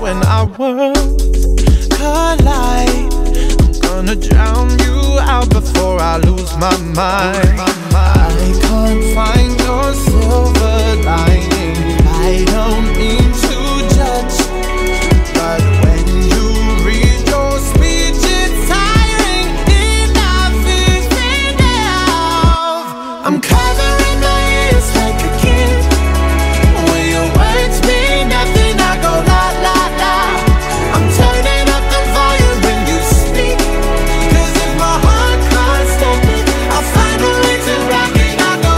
when our worlds collide. I'm gonna drown you out before I lose my mind. I can't find your silver lining. I don't mean to judge, but when you read your speech, it's tiring. Enough is enough. I'm covering my ears like a kid. When your words mean nothing, I go la la la. I'm turning up the volume when you speak, 'cause if my heart can't stop it, I'll find a way to rock it. I go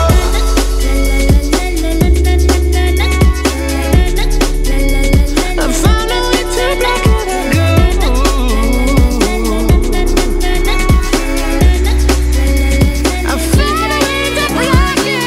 I find a way to rock it. I go I find a way to rock it.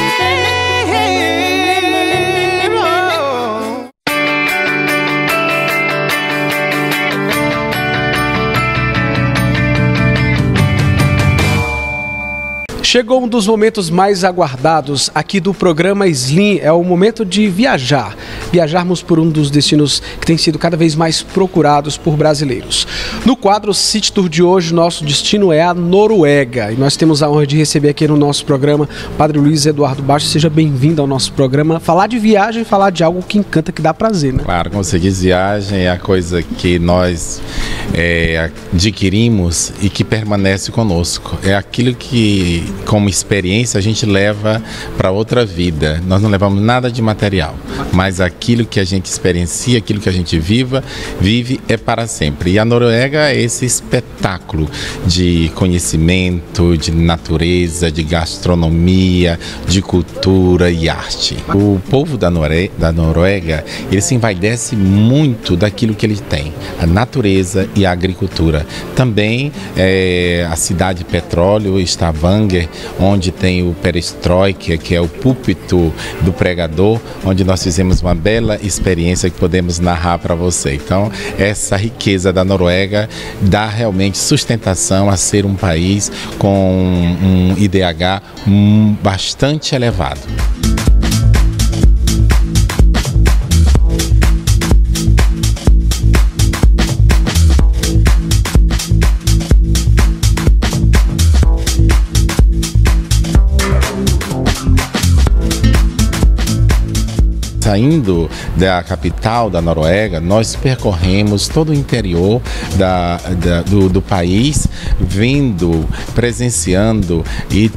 Chegou um dos momentos mais aguardados aqui do programa Slim, é o momento de viajar. Viajarmos por um dos destinos que tem sido cada vez mais procurados por brasileiros. No quadro City Tour de hoje, nosso destino é a Noruega. E nós temos a honra de receber aqui no nosso programa o Padre Luiz Eduardo Baixo. Seja bem-vindo ao nosso programa. Falar de viagem, falar de algo que encanta, que dá prazer, né? Claro, como você diz, viagem é a coisa que nós adquirimos e que permanece conosco. É aquilo que, como experiência, a gente leva para outra vida. Nós não levamos nada de material, mas aquilo que a gente experiencia, aquilo que a gente vive é para sempre. E a Noruega é esse espetáculo de conhecimento, de natureza, de gastronomia, de cultura e arte. O povo da Noruega, ele se envaidece muito daquilo que ele tem, a natureza e a agricultura. Também a cidade de petróleo, Stavanger, onde tem o Perestroika, que é o púlpito do pregador, onde nós fizemos uma bela experiência que podemos narrar para você. Então, essa riqueza da Noruega dá realmente sustentação a ser um país com um IDH bastante elevado. Saindo da capital da Noruega, nós percorremos todo o interior do país, vendo, presenciando e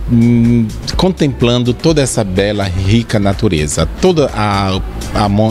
contemplando toda essa bela, rica natureza. Toda a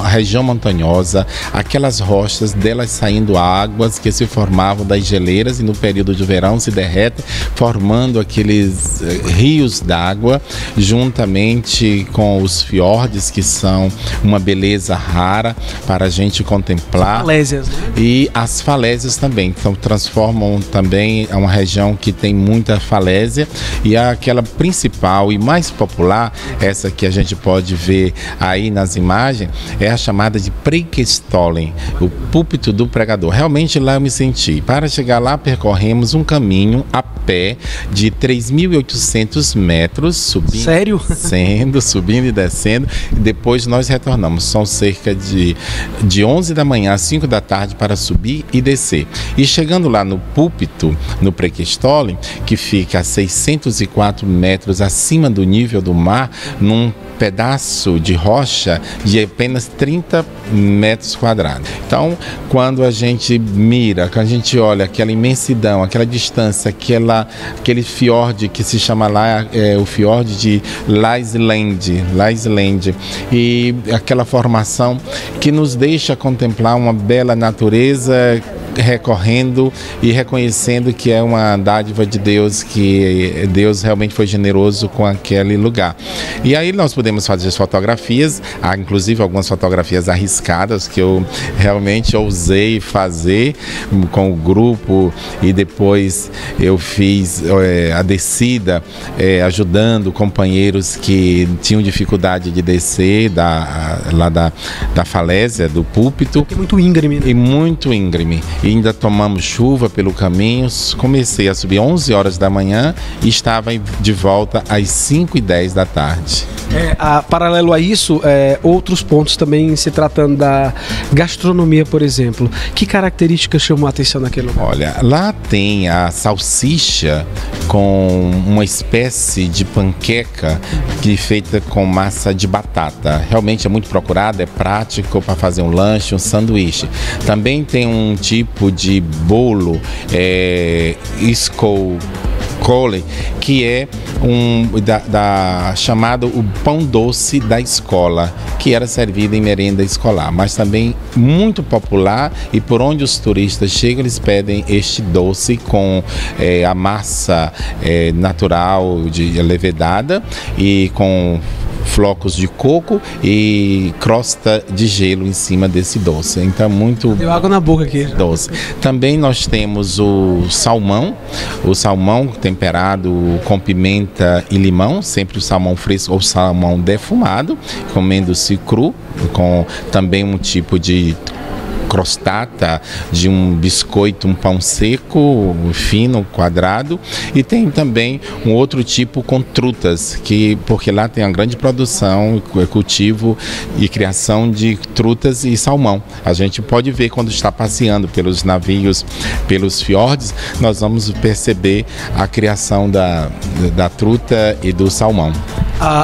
região montanhosa, aquelas rochas, delas saindo águas que se formavam das geleiras e no período de verão se derretem, formando aqueles rios d'água, juntamente com os fiordes, que são uma beleza rara para a gente contemplar. Falésias, né? E as falésias também, então transformam também uma região que tem muita falésia, e aquela principal e mais popular, essa que a gente pode ver aí nas imagens, é a chamada de Preikestolen, o púlpito do pregador. Realmente lá eu me senti. Para chegar lá, percorremos um caminho a pé de 3.800 metros, subindo, Sério? Subindo e descendo, e depois nós retornamos. São cerca de 11 da manhã às 5 da tarde para subir e descer. E chegando lá no púlpito, no Preikestolen, que fica a 604 metros acima do nível do mar, num pedaço de rocha de apenas 30 metros quadrados. Então, quando a gente mira, quando a gente olha aquela imensidão, aquela distância, aquele fiord que se chama lá, o fiord de Laisland, e aquela formação que nos deixa contemplar uma bela natureza, recorrendo e reconhecendo que é uma dádiva de Deus, que Deus realmente foi generoso com aquele lugar. E aí nós podemos fazer as fotografias, há inclusive algumas fotografias arriscadas que eu realmente ousei fazer com o grupo, e depois eu fiz a descida ajudando companheiros que tinham dificuldade de descer lá da falésia, do púlpito. É muito íngreme, né? E muito íngreme. e ainda tomamos chuva pelo caminho. Comecei a subir 11 horas da manhã e estava de volta às 5h10 da tarde. Paralelo a isso, outros pontos também, se tratando da gastronomia, por exemplo. Que características chamou a atenção naquele lugar? Olha, lá tem a salsicha com uma espécie de panqueca que é feita com massa de batata. Realmente é muito procurado, é prático para fazer um lanche, um sanduíche. Também tem um tipo de bolo, Cole, que é chamado o pão doce da escola, que era servido em merenda escolar, mas também muito popular, e por onde os turistas chegam, eles pedem este doce com a massa natural de levedada e com flocos de coco e crosta de gelo em cima desse doce. Então, muito... Deu água na boca aqui. Doce. Também nós temos o salmão temperado com pimenta e limão, sempre o salmão fresco ou salmão defumado, comendo-se cru, com também um tipo de crostata, de um biscoito, um pão seco, fino, quadrado, e tem também um outro tipo com trutas, porque lá tem uma grande produção, cultivo e criação de trutas e salmão. A gente pode ver quando está passeando pelos navios, pelos fiordes, nós vamos perceber a criação da truta e do salmão.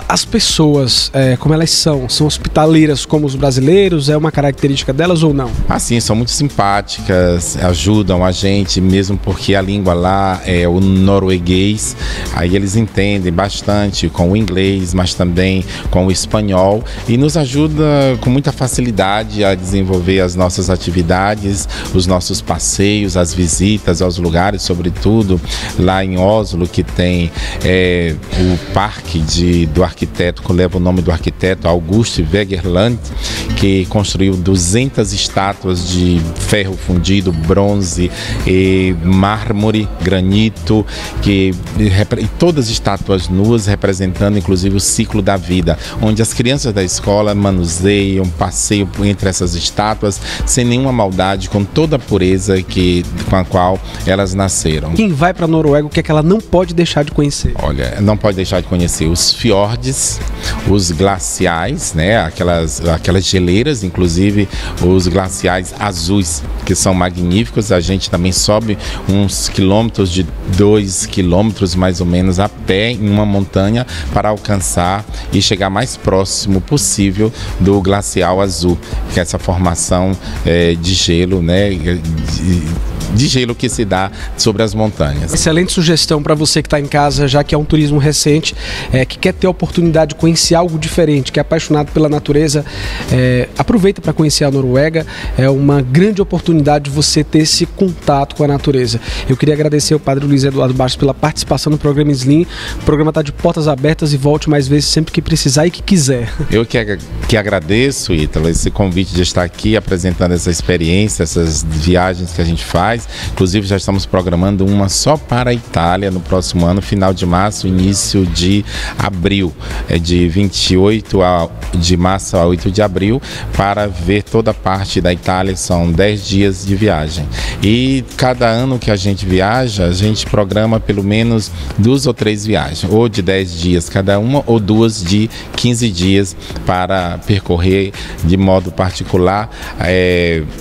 As pessoas, como elas são hospitaleiras como os brasileiros? É uma característica delas ou não? Sim, são muito simpáticas, ajudam a gente, mesmo porque a língua lá é o norueguês, aí eles entendem bastante com o inglês, mas também com o espanhol, e nos ajuda com muita facilidade a desenvolver as nossas atividades, os nossos passeios, as visitas aos lugares, sobretudo lá em Oslo, que tem o parque do arquiteto, que leva o nome do arquiteto August Wegeland, que construiu 200 estátuas de ferro fundido, bronze, mármore, granito, e todas estátuas nuas representando inclusive o ciclo da vida, onde as crianças da escola manuseiam, passeiam entre essas estátuas sem nenhuma maldade, com toda a pureza com a qual elas nasceram. Quem vai para a Noruega, o que é que ela não pode deixar de conhecer? Olha, não pode deixar de conhecer os fiordes, os glaciais, né? Aquelas geleiras, inclusive os glaciais azuis, que são magníficos. A gente também sobe uns quilômetros, de 2 quilômetros mais ou menos, a pé em uma montanha para alcançar e chegar mais próximo possível do glacial azul, que é essa formação de gelo, né? De gelo que se dá sobre as montanhas. Excelente sugestão para você que está em casa, já que é um turismo recente, que quer ter a oportunidade de conhecer algo diferente, que é apaixonado pela natureza. Aproveita para conhecer a Noruega. É uma grande oportunidade de você ter esse contato com a natureza. Eu queria agradecer ao Padre Luiz Eduardo Bastos pela participação no programa Slim. O programa está de portas abertas e volte mais vezes sempre que precisar e que quiser. Eu que agradeço, Ítalo, esse convite de estar aqui apresentando essa experiência, essas viagens que a gente faz. Inclusive já estamos programando uma só para a Itália no próximo ano, final de março, início de abril, de 28 de março a 8 de abril, para ver toda a parte da Itália. São 10 dias de viagem. E cada ano que a gente viaja, a gente programa pelo menos 2 ou 3 viagens, ou de 10 dias cada uma, ou 2 de 15 dias, para percorrer de modo particular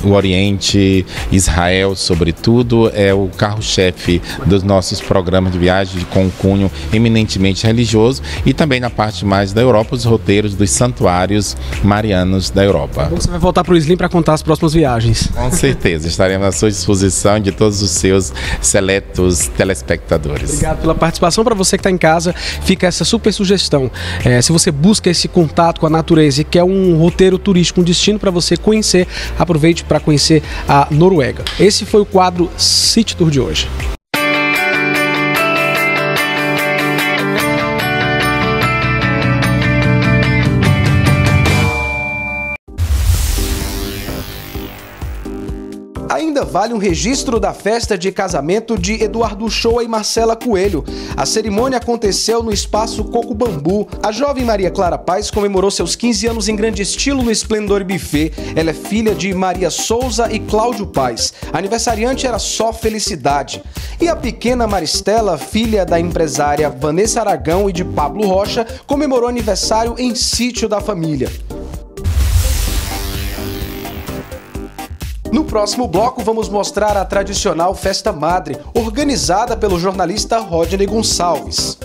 o Oriente, Israel, sobretudo, é o carro-chefe dos nossos programas de viagem com um cunho eminentemente religioso, e também na parte mais da Europa, os roteiros dos santuários marianos da Europa. Você vai voltar para o Slim para contar as próximas viagens. Com certeza, estaremos à sua disposição, de todos os seus seletos telespectadores. Obrigado pela participação. Para você que está em casa, fica essa super sugestão. Se você busca esse contato com a natureza e quer um roteiro turístico, um destino para você conhecer, aproveite para conhecer a Noruega. Esse foi o quadro City Tour de hoje. A Ainda vale um registro da festa de casamento de Eduardo Shoa e Marcela Coelho. A cerimônia aconteceu no Espaço Coco Bambu. A jovem Maria Clara Paz comemorou seus 15 anos em grande estilo no Esplendor Buffet. Ela é filha de Maria Souza e Cláudio Paz. A aniversariante era só felicidade. E a pequena Maristela, filha da empresária Vanessa Aragão e de Pablo Rocha, comemorou aniversário em sítio da família. No próximo bloco, vamos mostrar a tradicional Festa Madre, organizada pelo jornalista Rodney Gonçalves.